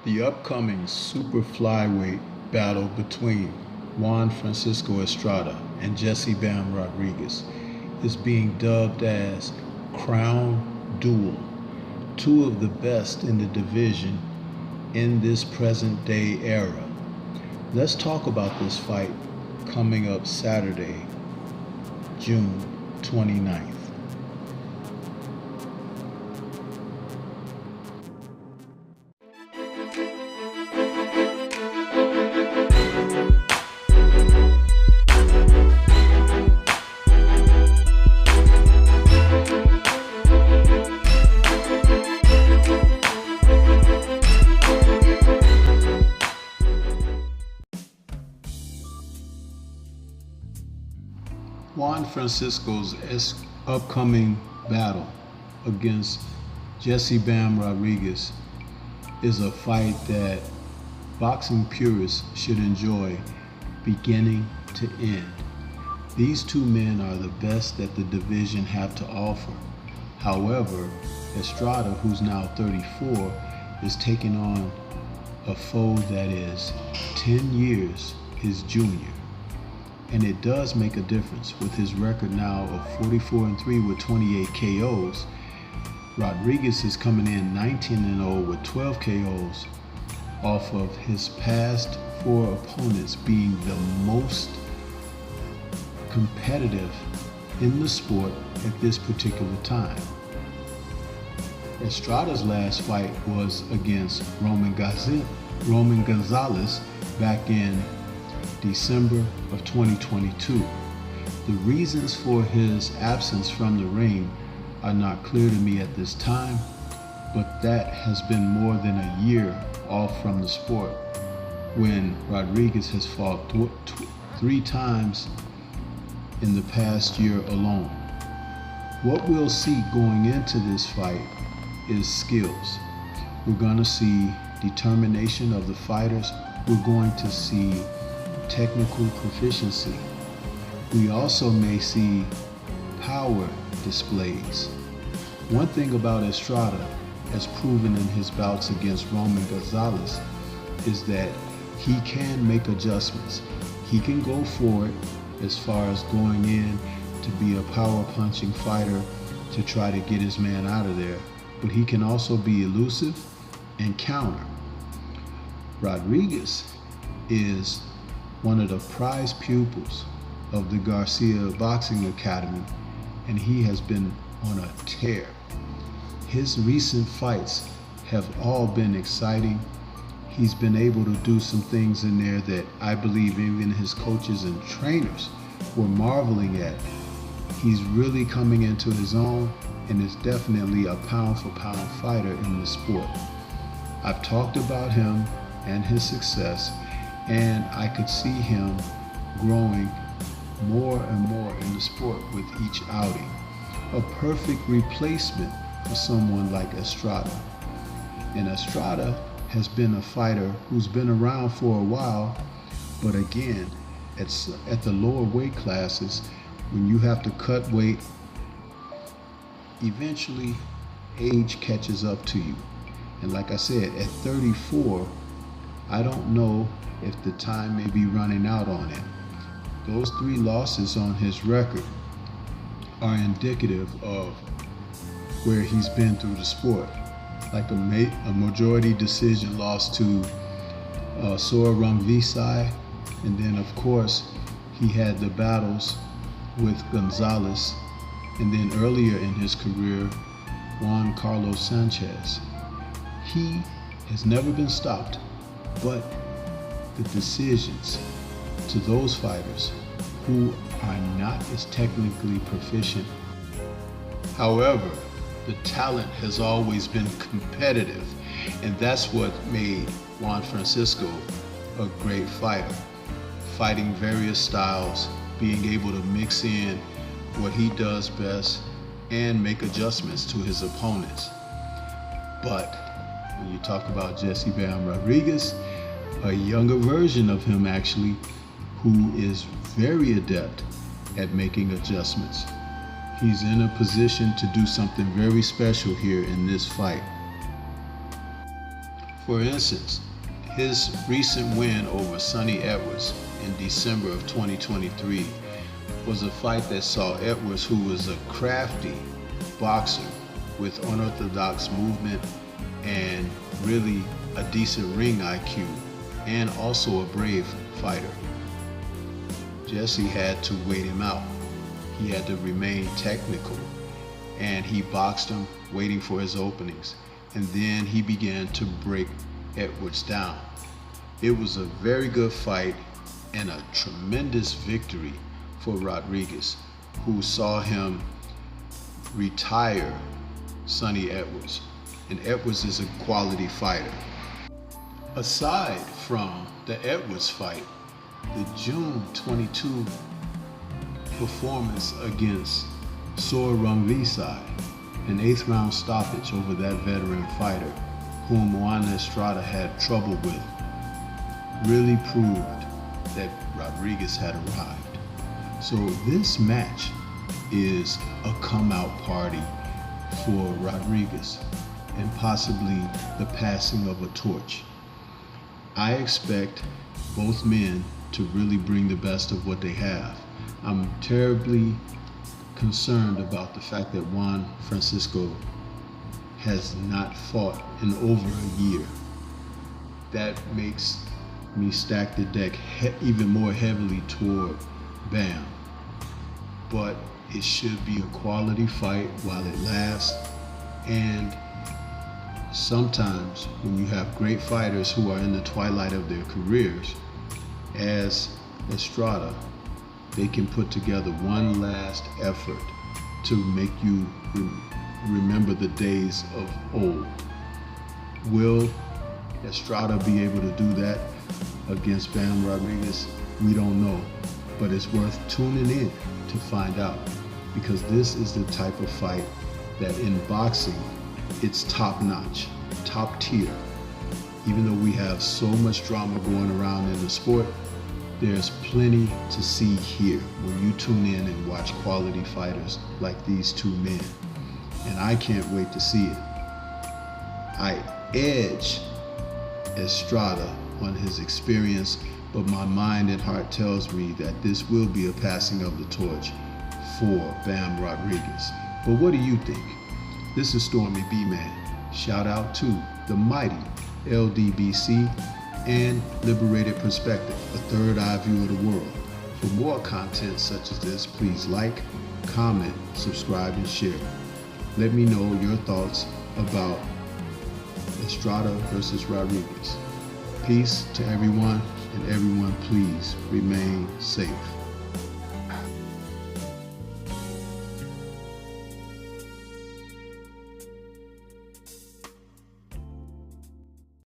The upcoming super flyweight battle between Juan Francisco Estrada and Jesse Bam Rodriguez is being dubbed as Crown Duel, two of the best in the division in this present day era. Let's talk about this fight coming up Saturday, June 29th. Juan Francisco's upcoming battle against Jesse Bam Rodriguez is a fight that boxing purists should enjoy beginning to end. These two men are the best that the division have to offer. However, Estrada, who's now 34, is taking on a foe that is 10 years his junior. And it does make a difference with his record now of 44-3 with 28 KOs. Rodriguez is coming in 19-0 with 12 KOs off of his past 4 opponents being the most competitive in the sport at this particular time. Estrada's last fight was against Roman Gonzalez back in December of 2022. The reasons for his absence from the ring are not clear to me at this time, but that has been more than a year off from the sport when Rodriguez has fought 3 times in the past year alone. What we'll see going into this fight is skills. We're going to see determination of the fighters. We're going to see technical proficiency. We also may see power displays. One thing about Estrada, as proven in his bouts against Roman Gonzalez, is that he can make adjustments. He can go for it as far as going in to be a power punching fighter to try to get his man out of there, but he can also be elusive and counter. Rodriguez is one of the prize pupils of the Garcia Boxing Academy, and he has been on a tear. His recent fights have all been exciting. He's been able to do some things in there that I believe even his coaches and trainers were marveling at. He's really coming into his own and is definitely a pound for pound fighter in the sport. I've talked about him and his success, and I could see him growing more and more in the sport with each outing. A perfect replacement for someone like Estrada. And Estrada has been a fighter who's been around for a while, but again, at the lower weight classes, when you have to cut weight, eventually age catches up to you. And like I said, at 34, I don't know if the time may be running out on him. Those 3 losses on his record are indicative of where he's been through the sport. Like a majority decision loss to Sora Rungvisai, and then of course he had the battles with Gonzalez, and then earlier in his career, Juan Carlos Sanchez. He has never been stopped, but the decisions to those fighters who are not as technically proficient. However, the talent has always been competitive, and that's what made Juan Francisco a great fighter. Fighting various styles, being able to mix in what he does best and make adjustments to his opponents. But when you talk about Jesse Bam Rodriguez, a younger version of him actually, who is very adept at making adjustments. He's in a position to do something very special here in this fight. For instance, his recent win over Sonny Edwards in December of 2023 was a fight that saw Edwards, who was a crafty boxer with unorthodox movement and really a decent ring IQ, and also a brave fighter. Jesse had to wait him out. He had to remain technical, and he boxed him, waiting for his openings, and then he began to break Edwards down. It was a very good fight and a tremendous victory for Rodriguez, who saw him retire Sonny Edwards. And Edwards is a quality fighter. Aside from the Edwards fight, the June 22 performance against Sor Rungvisai, an 8th round stoppage over that veteran fighter whom Juan Estrada had trouble with, really proved that Rodriguez had arrived. So this match is a come out party for Rodriguez and possibly the passing of a torch. I expect both men to really bring the best of what they have. I'm terribly concerned about the fact that Juan Francisco has not fought in over a year. That makes me stack the deck even more heavily toward Bam. But it should be a quality fight while it lasts. And sometimes when you have great fighters who are in the twilight of their careers, as Estrada, they can put together one last effort to make you remember the days of old. Will Estrada be able to do that against Bam Rodriguez? We don't know, but it's worth tuning in to find out, because this is the type of fight that in boxing, it's top notch, top tier. Even though we have so much drama going around in the sport, there's plenty to see here when you tune in and watch quality fighters like these two men. And I can't wait to see it. I edge Estrada on his experience, but my mind and heart tells me that this will be a passing of the torch for Bam Rodriguez. But what do you think? This is Stormy B-Man. Shout out to the mighty LDBC and Liberated Perspective, a third eye view of the world. For more content such as this, please like, comment, subscribe, and share. Let me know your thoughts about Estrada versus Rodriguez. Peace to everyone, and everyone please remain safe.